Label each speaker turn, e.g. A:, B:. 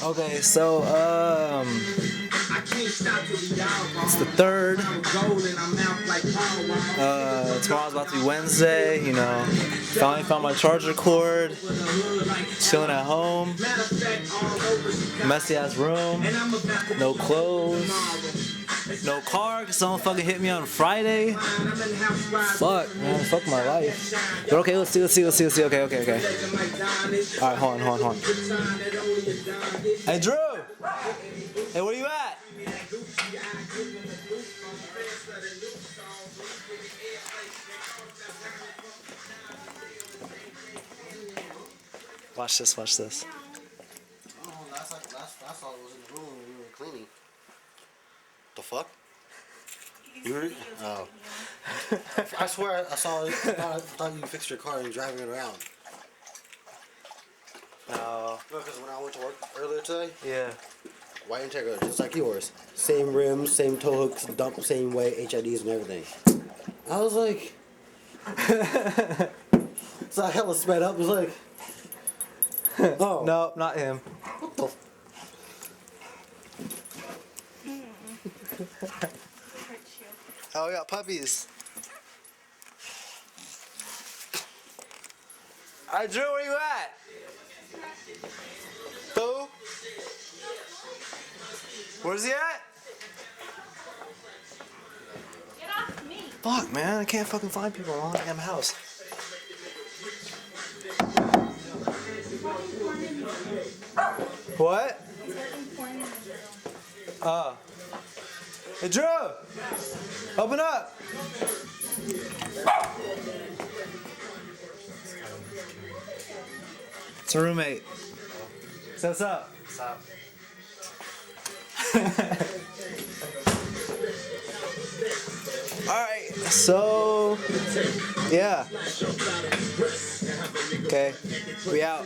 A: Okay, so it's the 3rd. Tomorrow's about to be Wednesday. You know, finally found my charger cord. Chilling at home. Messy ass room. No clothes. No car, cause someone fucking hit me on Friday. Fuck, man, fuck my life. But okay, let's see. Okay. Alright, hold on. Hey, Drew! Hey, where you at? Watch this.
B: Oh, that's all that was in the room when we were cleaning. The fuck? You were? Oh. I swear I thought you fixed your car and driving it around.
A: No.
B: Because when I went to work earlier today,
A: Yeah.
B: white Integra, just like yours. Same rims, same tow hooks, dump same way, HIDs and everything. I was like... So I hella sped up, it was like... Oh.
A: No, not him.
B: What the...
A: Oh, we got puppies. Alright, Drew, where you at? Who? Where's he at?
C: Get off me.
A: Fuck, man, I can't fucking find people around the damn house. What? Hey, Drew! Open up! It's a roommate. So what's up?
B: What's up?
A: Alright, so yeah. Okay, we out.